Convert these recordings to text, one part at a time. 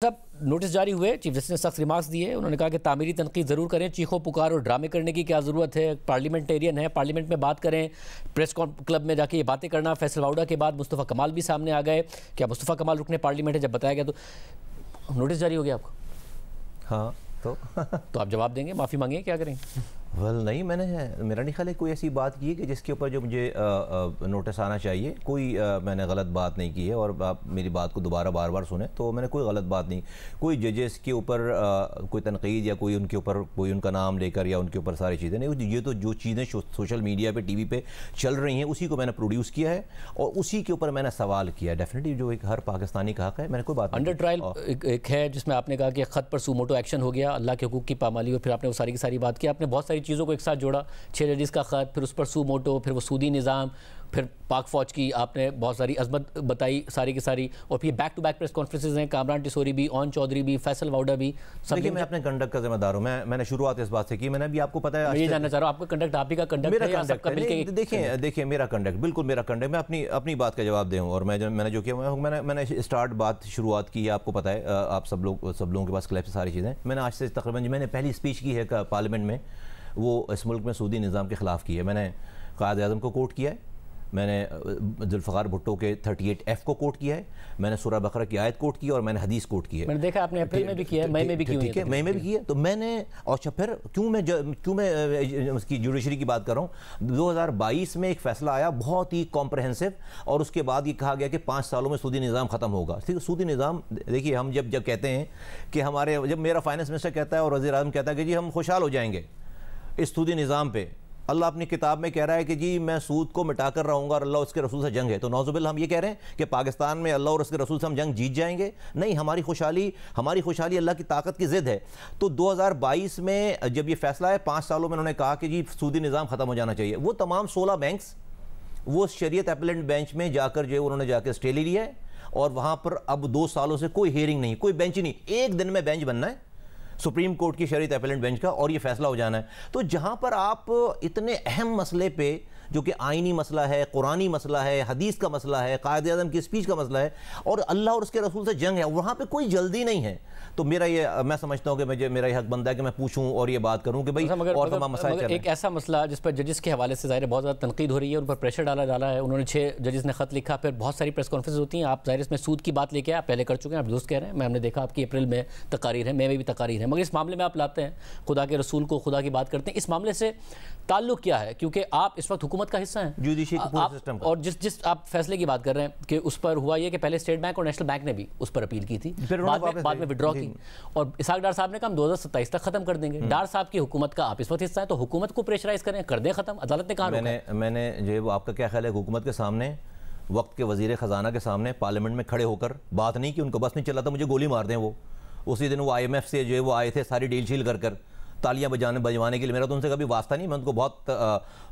صاحب نوٹس جاری ہوئے، چیف جسٹس نے سخت ریمارکس دیے. انہوں نے کہا کہ تعمیری تنقید ضرور کریں، چیخو پکار اور ڈرامے کرنے کی کیا ضرورت ہے. پارلیمنٹیرین ہے، پارلیمنٹ میں بات کریں، پریس کلب میں جا کے یہ باتیں کرنا. فیصل واؤڈا کے بعد مصطفیٰ کمال بھی سامنے آ گئے. کیا مصطفیٰ کمال رکن پارلیمنٹ ہے؟ جب بتایا گیا تو نوٹس جاری ہو گیا آپ کو. ہاں تو آپ جواب دیں گے، معافی مانگیں، کیا کریں؟ نہیں، میرا نہیں خیال ہے کوئی ایسی بات کی ہے کہ جس کے اوپر جو مجھے نوٹس آنا چاہیے. کوئی میں نے غلط بات نہیں کی ہے، اور آپ میری بات کو دوبارہ بار بار سنیں تو میں نے کوئی غلط بات نہیں. کوئی ججز کے اوپر کوئی تنقید یا کوئی ان کے اوپر کوئی ان کا نام لے کر یا ان کے اوپر ساری چیزیں نہیں. یہ تو جو چیزیں سوشل میڈیا پہ ٹی وی پہ چل رہی ہیں اسی کو میں نے پروڈیوس کیا ہے اور اسی کے اوپر میں نے سوال کیا ہے. ڈیفینیٹلی جو ایک ہر پاکستانی کا حق ہے، میں نے کوئی بات انڈر ٹرائل ایک ہے جس میں آپ نے کہا کہ خط پر سو موٹو ایکشن ہو گیا، اللہ کے حقوق کی پامالی، اور پھر آپ نے وہ ساری کی ساری بات کی. آپ نے بہت ساری چیزوں کو ایک ساتھ جوڑا، 6 ججز کا خط، پھر اس پر سو موٹو، پھر وہ سودی نظام، پھر پاک فوج کی آپ نے بہت ساری عظمت بتائی ساری کی ساری، اور پھر back to back press conferences ہیں، کامران ٹیسوری بھی، اون چودھری بھی، فیصل واؤڈا بھی. دیکھیے میں اپنے کنڈکٹ کا ذمہ دار ہوں. میں نے شروعات اس بات سے کی. میں نے بھی آپ کو پتہ ہے، میں یہ جاننا چاہ رہا ہوں آپ کا کنڈکٹ آپ ہی کا کنڈکٹ ہے یا سب کا مل کے؟ دیکھیں میرا کنڈکٹ بالکل میرا کنڈکٹ. میں اپنی بات کا جواب دے ہوں. اور میں نے جو کیا میں نے اسٹارٹ بات شروعات کی ہے. آپ کو پتہ ہے، آپ سب لوگوں کے پاس کلپس ساری چیزیں. میں نے آج سے تقریباً میں نے پہلی اسپیچ کی ہے پارلیمنٹ میں، وہ اس ملک میں سودی نظام کے خلاف کی ہے. میں نے قائد اعظم کو کوٹ کیا ہے، میں نے ذوالفقار بھٹو کے 38F کو کوٹ کیا ہے، میں نے سورہ بقرہ کی آیت کوٹ کی ہے، اور میں نے حدیث کوٹ کی ہے. میں نے دیکھا آپ نے اپریل میں بھی کیا ہے، مئی میں بھی کی ہے. ٹھیک ہے، مئی میں بھی کی ہے. تو میں نے اچھا پھر کیوں میں اس کی جوڈیشری کی بات کر رہا ہوں. 2022 میں ایک فیصلہ آیا بہت ہی کمپریہنسو، اور اس کے بعد یہ کہا گیا کہ 5 سالوں میں سودی نظام ختم ہوگا. ٹھیک ہے، سودی نظام دیکھیے ہم جب کہتے ہیں کہ جب میرا فائنانس منسٹر کہتا ہے اور وزیر اعظم کہتا ہے کہ جی ہم خوشحال ہو جائیں گے اس سودی نظام پہ، اللہ اپنی کتاب میں کہہ رہا ہے کہ جی میں سود کو مٹا کر رہوں گا اور اللہ اس کے رسول سے جنگ ہے. تو نعوذ باللہ ہم یہ کہہ رہے ہیں کہ پاکستان میں اللہ اور اس کے رسول سے ہم جنگ جیت جائیں گے؟ نہیں، ہماری خوشحالی اللہ کی طاقت کی ضد ہے. تو 2022 میں جب یہ فیصلہ ہے 5 سالوں میں انہوں نے کہا کہ جی سودی نظام ختم ہو جانا چاہیے. وہ تمام 16 بینکس وہ شریعت اپیلنٹ بینچ میں جا کر جو انہوں نے جا کے اسٹے لے لیا ہے، اور وہاں پر اب 2 سالوں سے کوئی ہیئرنگ نہیں، کوئی بینچ نہیں. 1 دن میں بینچ بننا ہے سپریم کورٹ کی شریعت اپیلنٹ بینچ کا، اور یہ فیصلہ ہو جانا ہے. تو جہاں پر آپ اتنے اہم مسئلے پہ جو کہ آئینی مسئلہ ہے، قرآنی مسئلہ ہے، حدیث کا مسئلہ ہے، قائد اعظم کی اسپیچ کا مسئلہ ہے، اور اللہ اور اس کے رسول سے جنگ ہے، وہاں پہ کوئی جلدی نہیں ہے. تو میں سمجھتا ہوں کہ میرا یہ حق بنتا ہے کہ میں پوچھوں اور یہ بات کروں کہ بھئی اور تمام مسائل چل رہے ہیں. ایک ایسا مسئلہ جس پر ججز کے حوالے سے ظاہر ہے بہت زیادہ تنقید ہو رہی ہے، ان پر پریشر ڈالا ہے. انہوں نے 6 ججز نے خط لکھا، پھر بہت ساری پریس کانفرنس ہوتی ہیں. آپ ظاہر اس میں سود کی بات لے کے آپ پہلے کر چکے ہیں، آپ درست کہہ رہے ہیں. ہم نے دیکھا آپ کی اپریل میں تقاریر ہے، مئی میں بھی تقاریر ہے، مگر اس معاملے میں آپ لاتے ہیں خدا کے رسول کو، خدا کی بات کرتے ہیں. اس معاملے سے تعلق کیا ہے؟ کیونکہ آپ اس وقت حکومت کا حصہ ہیں اور جس آپ فیصلے کی بات کر رہے ہیں کہ اس پر ہوا یہ کہ پہلے اسٹیٹ بینک اور نیشنل بینک نے بھی اس پر اپیل کی تھی، بعد میں وڈرا کی، اور اسحاق ڈار صاحب نے کہا ہم 2027 تک ختم کر دیں گے. ڈار صاحب کی حکومت کا آپ اس وقت حصہ ہیں، تو حکومت کو پریشرائز کریں، کر دیں ختم. عدالت نے کہا میں نے جو ہے وہ آپ کا کیا خیال ہے، حکومت کے سامنے وقت کے وزیر خزانہ کے سامنے پارلیمنٹ میں کھڑے ہو کر بات نہیں کی؟ ان کو بس نہیں چلا تھا مجھے گولی مار دیں. وہ اسی دن وہ IMF سے جو ہے وہ آئے تھے ساری ڈیل شیل کر تالیاں بجوانے کے لیے. میرا تو ان سے کبھی واسطہ نہیں، میں ان کو بہت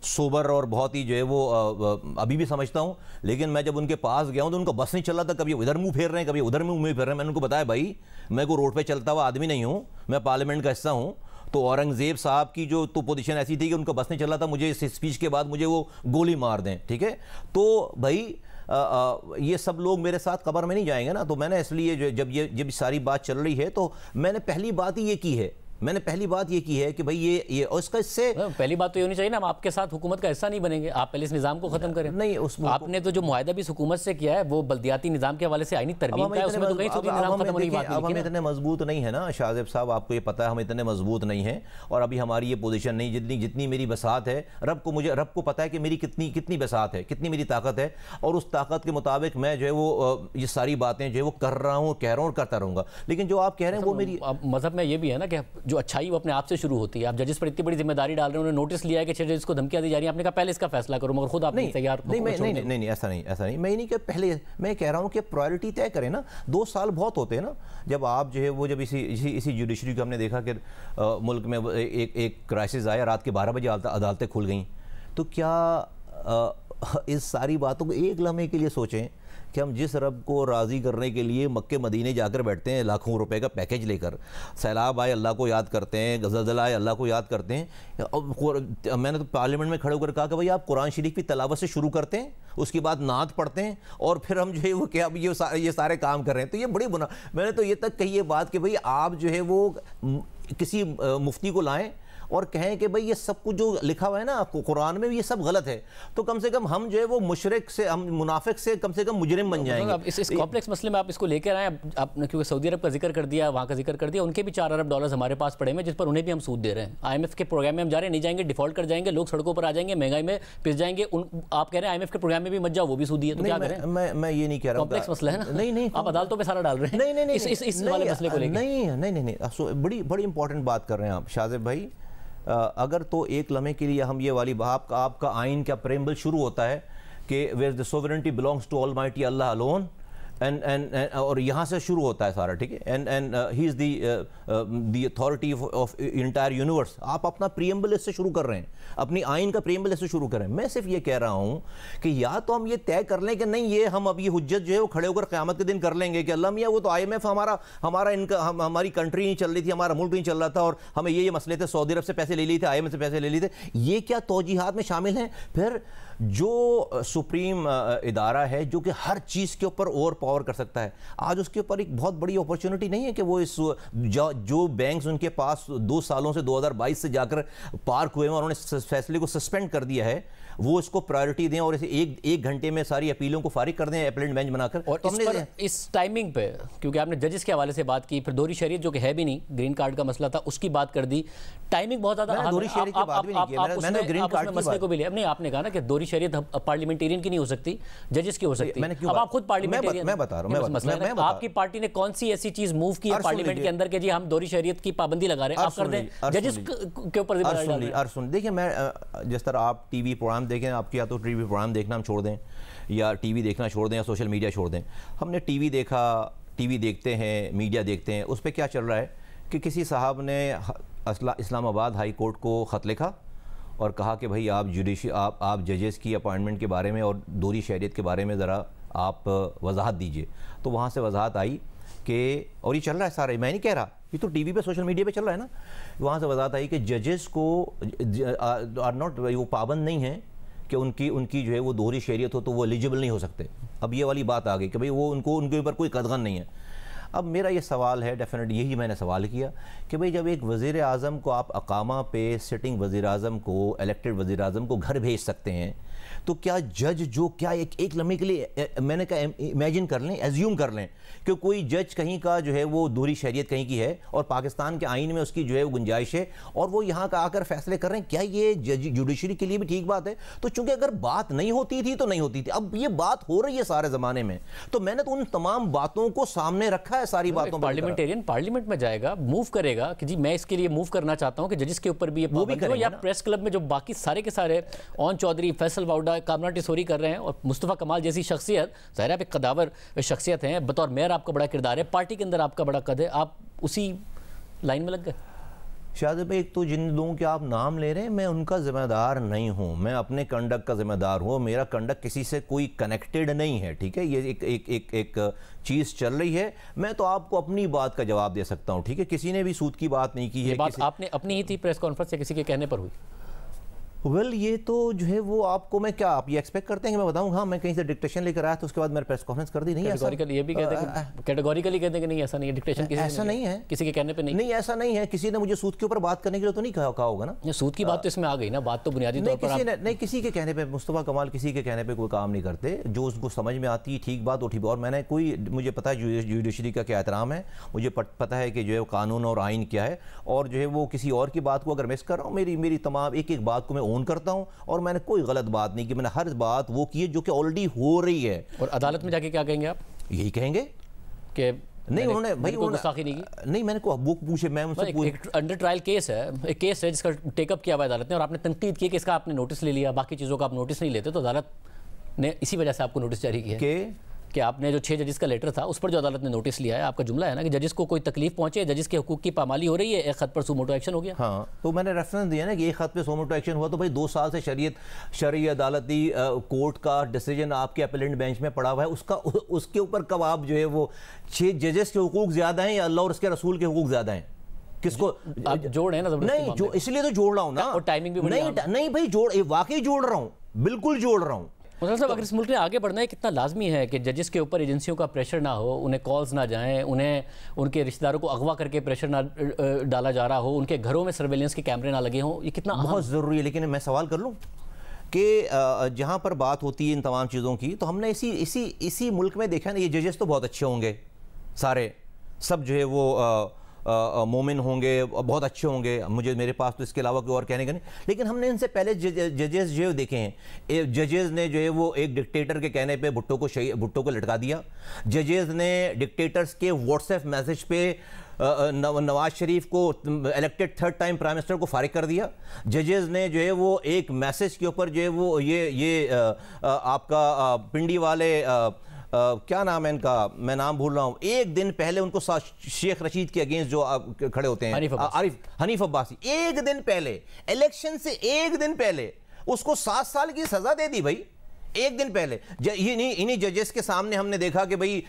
سوبر اور بہت ہی جو ہے وہ ابھی بھی سمجھتا ہوں. لیکن میں جب ان کے پاس گیا ہوں تو ان کو بس نہیں چل رہا تھا، کبھی ادھر منہ پھیر رہے ہیں، کبھی ادھر منہ پھیر رہے ہیں. میں نے ان کو بتایا بھائی میں کوئی روڈ پہ چلتا ہوا آدمی نہیں ہوں، میں پارلیمنٹ کا حصہ ہوں. تو اورنگزیب صاحب کی جو تو پوزیشن ایسی تھی کہ ان کو بس نہیں چل رہا تھا مجھے اس اسپیچ کے بعد مجھے وہ گولی مار دیں. ٹھیک ہے، تو بھائی یہ سب لوگ میرے ساتھ قبر میں نہیں جائیں گے نا. تو میں نے اس لیے جب ساری بات چل رہی ہے تو میں نے پہلی بات ہی یہ کی ہے کہ بھئی یہ اس کا اس سے پہلی بات تو یہ ہونی چاہیے نا، ہم آپ کے ساتھ حکومت کا حصہ نہیں بنیں گے، آپ پہلے اس نظام کو ختم کریں. نہیں، آپ نے تو جو معاہدہ بھی اس حکومت سے کیا ہے وہ بلدیاتی نظام کے حوالے سے آئینی ترمیم کا ہے، اس میں تو کہیں سودی نظام ختم ہونے کی بات نہیں. اب ہم اتنے مضبوط نہیں ہیں نا شاہزیب صاحب، آپ کو یہ پتہ ہے ہم اتنے مضبوط نہیں ہیں، اور ابھی ہماری یہ پوزیشن نہیں جتنی میری بساط ہے. رب کو پتہ ہے کہ میری کتنی بساط ہے، کتنی میری طاقت ہے، اور اس طاقت کے مطابق میں جو ہے وہ یہ ساری باتیں جو ہے وہ کر رہا ہوں، کہہ رہا ہوں اور کرتا رہوں گا. لیکن جو آپ کہہ رہے ہیں وہ میری مذہب میں یہ بھی ہے نا کہ جو اچھائی وہ اپنے آپ سے شروع ہوتی ہے. آپ ججز پر اتنی بڑی ذمہ داری ڈال رہے ہیں، انہوں نے نوٹس لیا ہے کہ 6 ججز کو دھمکیاں دی جا رہی ہیں، آپ نے کہا پہلے اس کا فیصلہ کرو، مگر خود آپ نہیں تیار. نہیں ایسا نہیں. میں نہیں کہ پہلے میں کہہ رہا ہوں کہ پرائیورٹی طے کریں نا. 2 سال بہت ہوتے ہیں نا. جب آپ جو ہے وہ جب اسی جوڈیشری کو ہم نے دیکھا کہ ملک میں ایک کرائسس آیا، رات کے 12 بجے عدالتیں کھل گئیں. تو کیا اس ساری باتوں کو ایک لمحے کے لیے سوچیں کہ ہم جس رب کو راضی کرنے کے لیے مکے مدینے جا کر بیٹھتے ہیں لاکھوں روپے کا پیکیج لے کر, سیلاب آئے اللہ کو یاد کرتے ہیں, زلزلہ آئے اللہ کو یاد کرتے ہیں. میں نے تو پارلیمنٹ میں کھڑے ہو کر کہا کہ بھائی آپ قرآن شریف کی تلاوت سے شروع کرتے ہیں, اس کے بعد نعت پڑھتے ہیں, اور پھر ہم جو ہے وہ کیا یہ سارے کام کر رہے ہیں. تو یہ بڑی میں نے تو یہ تک کہی یہ بات کہ بھائی آپ جو ہے وہ کسی مفتی کو لائیں اور کہیں کہ بھئی یہ سب کچھ جو لکھا ہوا ہے نا قرآن میں یہ سب غلط ہے, تو کم سے کم ہم جو ہے وہ مشرک سے, ہم منافق سے کم مجرم بن جائیں گے. اس کمپلیکس مسئلے میں آپ اس کو لے کر آئیں. آپ نے کیونکہ سعودی عرب کا ذکر کر دیا, وہاں کا ذکر کر دیا, ان کے بھی $4 ارب ہمارے پاس پڑے ہیں جس پر انہیں بھی ہم سود دے رہے ہیں. IMF کے پروگرام میں ہم جا رہے ہیں, نہیں جائیں گے ڈیفالٹ کر جائیں گے, لوگ سڑکوں پر آ جائیں گے, مہنگائی میں پس جائیں گے. آپ کہہ رہے ہیں IMF کے پروگرام میں بھی مت جاؤ, وہ بھی سودی ہے, تو کیا کریں؟ میں یہ نہیں کہہ رہا ہوں, کمپلیکس مسئلہ ہے نا. نہیں آپ عدالتوں پہ سارا ڈال رہے ہیں اس والے مسئلے کو لے کے. نہیں, بڑی امپورٹنٹ بات کر رہے ہیں آپ شاذب بھائی. اگر تو ایک لمحے کے لیے ہم یہ والی آپ کا آئین کا پریمبل شروع ہوتا ہے کہ where the sovereignty belongs to Almighty Allah alone, اور یہاں سے شروع ہوتا ہے سارا, ٹھیک ہے, and he is the authority of entire universe. آپ اپنا پریمبل اس سے شروع کر رہے ہیں, اپنی آئین کا پریمبل اس سے شروع کر رہے ہیں. میں صرف یہ کہہ رہا ہوں کہ یا تو ہم یہ طے کر لیں کہ نہیں, یہ ہم اب یہ حجت جو ہے وہ کھڑے ہو کر قیامت کے دن کر لیں گے کہ اللہ میاں وہ تو IMF ہماری کنٹری نہیں چل رہی تھی, ہمارا ملک نہیں چل رہا تھا, اور ہمیں یہ مسئلے تھے, سعودی عرب سے پیسے لے لیے تھے, IMF سے پیسے لے لیے تھے. یہ کیا توجیحات میں شامل ہیں؟ پھر جو سپریم ادارہ ہے جو کہ ہر چیز کے اوپر اوور پاور کر سکتا ہے, آج اس کے اوپر ایک بہت بڑی اپورچونٹی نہیں ہے کہ وہ اس جو بینکس ان کے پاس 2 سالوں سے 2022 سے جا کر پارک ہوئے ہیں اور انہوں نے فیصلے کو سسپینڈ کر دیا ہے, وہ اس کو پرائیورٹی دیں اور اسے ایک گھنٹے میں ساری اپیلوں کو فارغ کر دیں اپیلیٹ بینچ بنا کر. اور اس ٹائمنگ پہ کیونکہ آپ نے ججز کے حوالے سے بات کی, پھر دوہری شہریت جو کہ ہے بھی نہیں, گرین کارڈ کا مسئلہ تھا, اس کی بات کر دی. ٹائمنگ بہت زیادہ دوہری شہریت کی بات بھی نہیں کی, میں نے گرین کارڈ کی مسئلے کو بھی لیا. نہیں, آپ نے کہا نا کہ دوہری شہریت پارلیمنٹیرین کی نہیں ہو سکتی, ججز کی ہو سکتی. اب آپ خود پارلیمنٹیرین, میں بتا رہا ہوں, آپ کی پارٹی نے کون سی ایسی چیز موو کی ہے پارلیمنٹ کے اندر کہ جی ہم دوہری شہریت کی پابندی لگا رہے ہیں, آپ کر دیں ججز کے اوپر ذمہ داری ڈال رہے ہیں. دیکھیں, میں جس طرح آپ ٹی وی پروگرام دیکھیں, آپ کی یا تو ٹی وی پروگرام دیکھنا ہم چھوڑ دیں, یا ٹی وی دیکھنا چھوڑ دیں, یا سوشل میڈیا چھوڑ دیں. ہم نے ٹی وی دیکھا, ٹی وی دیکھتے ہیں, میڈیا دیکھتے ہیں, اس پہ کیا چل رہا ہے کہ کسی صاحب نے اسلام آباد ہائی کورٹ کو خط لکھا اور کہا کہ بھئی آپ ججز کی اپوائنٹمنٹ کے بارے میں اور دوہری شہریت کے بارے میں ذرا آپ وضاحت دیجئے. تو وہاں سے وضاحت آئی کہ, اور یہ چل رہا ہے سارے, میں نہیں کہہ رہا, یہ تو ٹی وی پہ سوشل میڈیا پہ چل رہا ہے نا, وہاں سے وضاحت آئی کہ ججز کو وہ پابند نہیں ہیں کہ ان کی جو ہے وہ دوہری شہریت ہو تو وہ ایلیجبل نہیں ہو سکتے. اب یہ والی بات آ گئی کہ بھئی وہ ان کے اوپر کوئی قدغن نہیں ہے. اب میرا یہ سوال ہے, ڈیفینیٹلی یہی میں نے سوال کیا کہ بھئی جب ایک وزیر اعظم کو آپ اقامہ پہ سٹنگ وزیر اعظم کو, الیکٹڈ وزیر اعظم کو گھر بھیج سکتے ہیں, تو کیا جج جو کیا ایک لمحے کے لیے میں نے کہا امیجن کر لیں, ایزیوم کر لیں کہ کوئی جج کہیں کا جو ہے وہ دوہری شہریت کہیں کی ہے اور پاکستان کے آئین میں اس کی جو ہے وہ گنجائش ہے, اور وہ یہاں کا آ کر فیصلے کر رہے ہیں, کیا یہ جوڈیشری کے لیے بھی ٹھیک بات ہے؟ تو چونکہ اگر بات نہیں ہوتی تھی تو نہیں ہوتی تھی, اب یہ بات ہو رہی ہے سارے زمانے میں, تو میں نے تو ان تمام باتوں کو سامنے رکھا ہے, ساری باتوں. پارلیمنٹیرین پارلیمنٹ میں جائے گا, موو کرے گا کہ جی میں اس کے لیے موو کرنا چاہتا ہوں کہ ججز کے اوپر بھی یہ پابندی ہو, یا پریس کلب میں جو باقی سارے کے سارے اون چودھری, فیصل واؤڈا, کامران ٹیسوری کر رہے ہیں, اور مصطفیٰ کمال جیسی شخصیت, ظاہر ہے آپ ایک قداور شخصیت ہیں, بطور میئر آپ کا بڑا کردار ہے, پارٹی کے اندر آپ کا بڑا قد ہے, آپ اسی لائن میں لگ گئے. شاذب بھائی, ایک تو جن لوگوں کے آپ نام لے رہے ہیں میں ان کا ذمہ دار نہیں ہوں, میں اپنے کنڈکٹ کا ذمہ دار ہوں, میرا کنڈکٹ کسی سے کوئی کنیکٹڈ نہیں ہے, ٹھیک ہے, یہ ایک چیز چل رہی ہے. میں تو آپ کو اپنی بات کا جواب دے سکتا ہوں, ٹھیک ہے, کسی نے بھی سود کی بات نہیں کی ہے. بات آپ نے اپنی ہی تھی پریس کانفرنس سے کسی کے کہنے پر ہوئی؟ یہ تو جو ہے وہ آپ کو, میں کیا آپ یہ ایکسپیکٹ کرتے ہیں کہ میں بتاؤں ہاں میں کہیں سے ڈکٹیشن لے کر آیا تو اس کے بعد میں پریس کانفرنس کر دی؟ نہیں, ایسا یہ بھی کہتے ہیں, کیٹیگوریکلی کہتے ہیں کہ نہیں ایسا نہیں ہے, ڈکٹیشن ایسا نہیں ہے, کسی کے کہنے پہ نہیں, ایسا نہیں ہے. کسی نے مجھے سود کے اوپر بات کرنے کے لیے تو نہیں کہا ہوگا نا, سود کی بات تو اس میں آ گئی نا, بات تو بنیادی طور پر نہیں, کسی کے کہنے پہ, مصطفیٰ کمال کسی کے کہنے پہ کوئی کام نہیں کرتے, جو اس کو سمجھ میں آتی ہے ٹھیک بات اٹھی. اور میں نے مجھے پتہ ہے جوڈیشری کا کیا احترام ہے, مجھے پتہ ہے کہ جو ہے قانون اور آئین کیا ہے, اور جو ہے وہ کسی اور کی بات کو اگر مس کر رہا ہوں, میری تمام ایک بات کو میں اون کرتا ہوں, اور میں نے کوئی غلط بات نہیں کی, میں نے ہر بات وہ کی ہے جو کہ آلریڈی ہو رہی ہے. اور عدالت میں جا کے کیا کہیں گے آپ؟ یہی کہیں گے کہ نہیں, انہوں نے بھائی گستاخی نہیں کی. نہیں, میں نے کوئی بک پوچھے, میں ان سے ایک انڈر ٹرائل کیس ہے, ایک کیس ہے جس کا ٹیک اپ کیا ہوا عدالت نے, اور آپ نے تنقید کی کہ اس کا آپ نے نوٹس لے لیا, باقی چیزوں کا آپ نوٹس نہیں لیتے, تو عدالت نے اسی وجہ سے آپ کو نوٹس جاری کیا کہ کہ آپ نے جو 6 ججز کا لیٹر تھا اس پر جو عدالت نے نوٹس لیا ہے، آپ کا جملہ ہے نا کہ ججز کو کوئی تکلیف پہنچے، ججز کے حقوق کی پامالی ہو رہی ہے، ایک خط پر سو موٹو ایکشن ہو گیا. ہاں تو میں نے ریفرنس دیا نا کہ ایک خط پہ سو موٹو ایکشن ہوا، تو بھائی 2 سال سے شرعی عدالتی کورٹ کا ڈیسیجن آپ کے اپیلنٹ بینچ میں پڑا ہوا ہے، اس کے اوپر کب آپ جو ہے وہ 6 ججز کے حقوق زیادہ ہیں یا اللہ اور اس کے رسول کے حقوق زیادہ ہیں؟ کس کو آپ جوڑ ہیں نا زبردستی؟ نہیں، اس لیے تو جوڑ رہا ہوں نا. اور ٹائمنگ بھی نہیں بھائی، واقعی جوڑ رہا ہوں، بالکل جوڑ رہا ہوں. مصعب صاحب، اگر اس ملک نے آگے بڑھنا ہے کتنا لازمی ہے کہ ججز کے اوپر ایجنسیوں کا پریشر نہ ہو، انہیں کالز نہ جائیں، انہیں ان کے رشتہ داروں کو اغوا کر کے پریشر نہ ڈالا جا رہا ہو، ان کے گھروں میں سرویلنس کے کیمرے نہ لگے ہوں، یہ کتنا بہت ضروری ہے. لیکن میں سوال کر لوں کہ جہاں پر بات ہوتی ہے ان تمام چیزوں کی، تو ہم نے اسی ملک میں دیکھا نا، یہ ججز تو بہت اچھے ہوں گے، سارے سب جو ہے وہ مومن ہوں گے، بہت اچھے ہوں گے، میرے پاس تو اس کے علاوہ کوئی اور کہنے کا نہیں. لیکن ہم نے ان سے پہلے ججز جو دیکھے ہیں، ججز نے جو ہے وہ ایک ڈکٹیٹر کے کہنے پہ بھٹو کو لٹکا دیا. ججز نے ڈکٹیٹرز کے واٹس ایپ میسج پہ نواز شریف کو elected 3rd time prime minister کو فارغ کر دیا. ججز نے جو ہے وہ ایک میسج کے اوپر جو ہے وہ یہ آپ کا پنڈی والے کیا نام ہے ان کا، میں نام بھول رہا ہوں، ایک دن پہلے ان کو شیخ رشید کے اگینسٹ جو کھڑے ہوتے ہیں، حنیف عباسی، ایک دن پہلے الیکشن سے ایک دن پہلے اس کو 7 سال کی سزا دے دی بھائی، ایک دن پہلے. انہی ججز کے سامنے ہم نے دیکھا کہ بھائی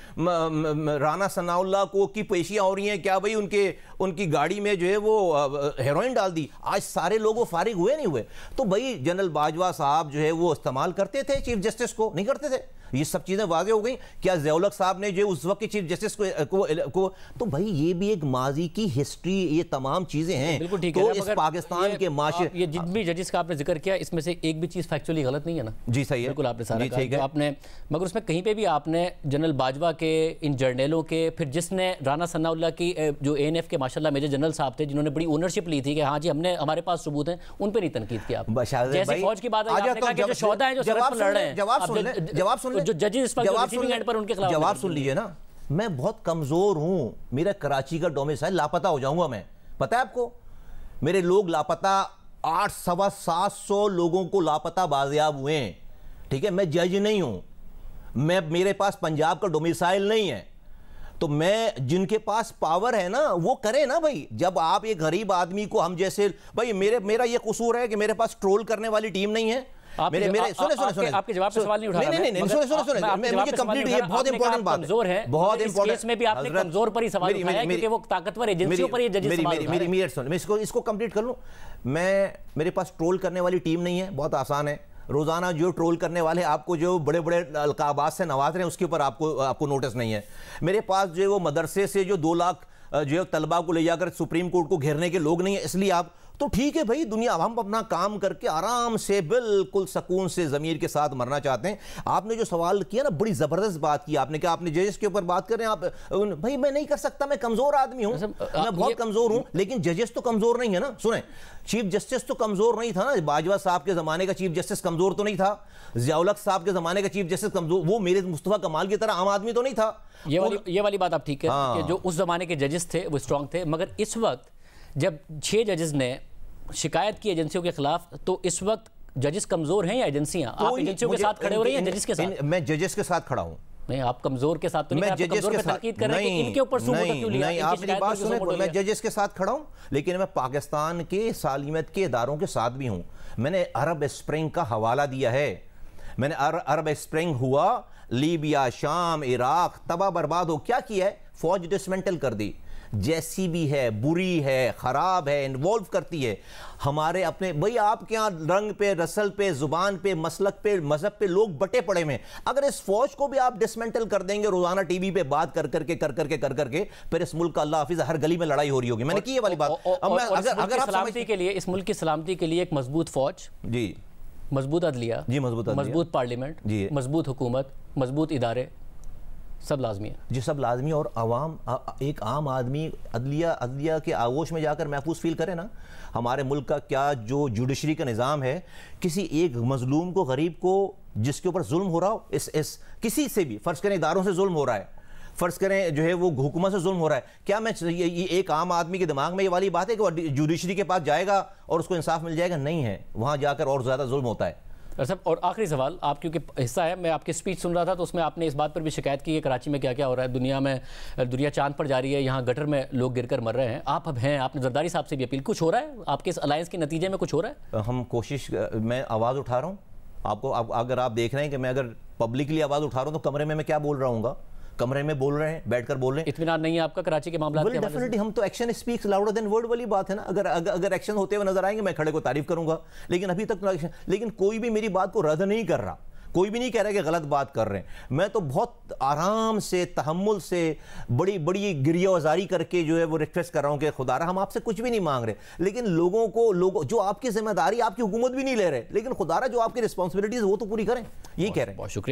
رانا ثناء اللہ کو کی پیشیاں ہو رہی ہیں، کیا بھائی ان کی گاڑی میں جو ہے وہ ہیروئن ڈال دی. آج سارے لوگ وہ فارغ ہوئے نہیں ہوئے. تو بھائی جنرل باجوہ صاحب جو ہے وہ استعمال کرتے تھے چیف جسٹس کو؟ نہیں کرتے تھے. یہ سب چیزیں واضح ہو گئیں. کیا ضیاء الحق صاحب نے جو اس وقت کے چیف جسٹس کو تو بھائی یہ بھی ایک ماضی کی ہسٹری، یہ تمام چیزیں ہیں. تو اس پاکستان کے معاشرے، یہ جن بھی ججز کا آپ نے ذکر کیا اس میں سے ایک بھی چیز فیکچولی غلط نہیں ہے نا؟ جی صحیح ہے، بالکل آپ نے سارا کہا آپ نے، مگر اس میں کہیں پہ بھی آپ نے جنرل باجوہ کے، ان جرنیلوں کے، پھر جس نے رانا ثناء اللہ کی جو ANF کے ماشاءاللہ میجر جنرل صاحب تھے جنہوں نے بڑی اونرشپ لی تھی کہ ہاں جی ہمارے پاس ثبوت ہیں، ان پہ نہیں تنقید کیا. جیسے فوج کی بات ہے، آپ نے کہا کہ جو شہداء ہیں جو سڑک پر لڑ رہے ہیں، جو ججز اس وقت جواب سن لیجئے نا. میں بہت کمزور ہوں، میرا کراچی کا ڈومیسائل، لاپتہ ہو جاؤں گا میں. پتہ ہے آپ کو میرے لوگ لاپتہ 800-700 لوگوں کو لاپتہ بازیاب ہوئے ہیں. ٹھیک ہے، میں جج نہیں ہوں، میرے پاس پنجاب کا ڈومیسائل نہیں ہے. تو میں جن کے پاس پاور ہے نا وہ کرے نا بھائی. جب آپ ایک غریب آدمی کو ہم جیسے، بھائی میرا یہ قصور ہے کہ میرے پاس ٹرول کرنے والی ٹیم نہیں ہے. آپ کے جواب پہ سوال نہیں اٹھا رہا. نہیں مجھے کمپلیٹ، یہ بہت امپورٹنٹ بات ہے، بہت امپورٹنٹ. اس میں بھی آپ نے کمزور پر ہی سوال اٹھایا ہے کیونکہ وہ طاقتور ایجنسیوں پر یہ ججز سوال اٹھا رہے ہیں. میں اس کو کمپلیٹ کر لوں. میرے پاس ٹرول کرنے والی ٹیم نہیں ہے، بہت آسان ہے. روزانہ جو ٹرول کرنے والے آپ کو جو بڑے بڑے القابات سے نواز رہے ہیں اس کے اوپر آپ کو نوٹس نہیں ہے. میرے پاس جو وہ مدرسے سے جو 2 لاکھ جو طلبہ کو لے جا کر سپریم کورٹ کو گھیرنے کے لوگ نہیں ہیں، اس لیے آپ تو ٹھیک ہے بھائی، دنیا ہم اپنا کام کر کے آرام سے بالکل سکون سے ضمیر کے ساتھ مرنا چاہتے ہیں. آپ نے جو سوال کیا نا، بڑی زبردست بات کی آپ نے، کہا آپ نے ججز کے اوپر بات کر رہے ہیں آپ. بھائی میں نہیں کر سکتا، میں کمزور آدمی ہوں، میں بہت کمزور ہوں. لیکن ججز تو کمزور نہیں ہے نا. سنیں، چیف جسٹس تو کمزور نہیں تھا نا. باجوہ صاحب کے زمانے کا چیف جسٹس کمزور تو نہیں تھا. ضیاء الحق صاحب کے زمانے کا چیف جسٹس کمزور، وہ میرے مصطفیٰ کمال کی طرح عام آدمی تو نہیں تھا. یہ والی بات آپ ٹھیک ہے کہ جو اس زمانے کے ججز تھے وہ اسٹرانگ تھے. مگر اس وقت جب 6 ججز نے شکایت کی ایجنسیوں کے خلاف، تو اس وقت ججز کمزور ہیں یا ایجنسیاں؟ آپ ایجنسیوں کے ساتھ کھڑے ہو رہے ہیں ججز کے ساتھ؟ میں ججز کے ساتھ کھڑا ہوں. نہیں، آپ کمزور کے ساتھ تو نہیں، آپ کمزور پہ تنقید کر رہے ہیں کہ ان کے اوپر سو موٹو کیوں لیا؟ نہیں، آپ میری بات سنیں، میں ججز کے ساتھ کھڑا ہوں، لیکن میں پاکستان کے سالمیت کے اداروں کے ساتھ بھی ہوں. میں نے عرب اسپرنگ کا حوالہ دیا ہے. میں نے عرب اسپرنگ ہوا، لیبیا، شام، عراق تباہ برباد ہو، کیا کیا ہے؟ فوج ڈسمنٹل کر دی. جیسی بھی ہے، بری ہے، خراب ہے، انوالو کرتی ہے ہمارے اپنے. بھئی آپ کے یہاں رنگ پہ، رسل پہ، زبان پہ، مسلک پہ، مذہب پہ لوگ بٹے پڑے میں. اگر اس فوج کو بھی آپ ڈسمنٹل کر دیں گے روزانہ ٹی وی پہ بات کر کر کے پھر اس ملک کا اللہ حافظ ہر گلی میں لڑائی ہو رہی ہوگی. میں نے کی یہ والی بات. اگر آپ سلامتی کے لیے، اس ملک کی سلامتی کے لیے ایک مضبوط فوج، جی مضبوط عدلیہ، جی مضبوط پارلیمنٹ، جی مضبوط حکومت، مضبوط ادارے، سب لازمی ہے. جی سب لازمی. اور عوام، ایک عام آدمی عدلیہ کے آغوش میں جا کر محفوظ فیل کرے نا. ہمارے ملک کا کیا جو جوڈیشری کا نظام ہے، کسی ایک مظلوم کو، غریب کو جس کے اوپر ظلم ہو رہا ہو، اس کسی سے بھی فرض کریں اداروں سے ظلم ہو رہا ہے، فرض کریں جو ہے وہ حکومت سے ظلم ہو رہا ہے، کیا میں ایک عام آدمی کے دماغ میں یہ والی بات ہے کہ وہ جوڈیشری کے پاس جائے گا اور اس کو انصاف مل جائے گا؟ نہیں ہے، وہاں جا کر اور زیادہ ظلم ہوتا ہے. صاحب اور آخری سوال، آپ کیونکہ حصہ ہے، میں آپ کی سپیچ سن رہا تھا تو اس میں آپ نے اس بات پر بھی شکایت کی ہے کراچی میں کیا کیا ہو رہا ہے، دنیا چاند پر جا رہی ہے، یہاں گٹر میں لوگ گر کر مر رہے ہیں. آپ اب ہیں، آپ نے زرداری صاحب سے بھی اپیل، کچھ ہو رہا ہے آپ کے اس الائنس کے نتیجے میں؟ کچھ ہو رہا ہے؟ ہم کوشش، میں آواز اٹھا رہا ہوں. آپ کو اگر آپ دیکھ رہے ہیں کہ میں اگر پبلکلی آواز اٹھا رہا ہوں تو کمرے میں کیا بول رہا ہوں گا؟ کمرے میں بول رہے ہیں، بیٹھ کر بول رہے ہیں. اطمینان نہیں ہے آپ کا کراچی کے معاملات کے حوالے سے؟ ہم تو action speaks louder than word والی بات ہے نا. اگر ایکشن ہوتے ہوئے نظر آئیں گے میں کھڑے کو تعریف کروں گا، لیکن ابھی تک لیکن کوئی بھی میری بات کو رد نہیں کر رہا، کوئی بھی نہیں کہہ رہا کہ غلط بات کر رہے ہیں. میں تو بہت آرام سے، تحمل سے، بڑی گریہ وزاری کر کے جو ہے وہ ریکویسٹ کر رہا ہوں کہ خدا را ہم آپ سے کچھ بھی نہیں مانگ رہے، لیکن لوگوں جو آپ کی ذمہ داری، آپ کی حکومت بھی نہیں لے رہے، لیکن خدا را جو آپ کی رسپانسبلٹیز وہ تو پوری کریں، یہی کہہ رہے ہیں. بہت شکریہ.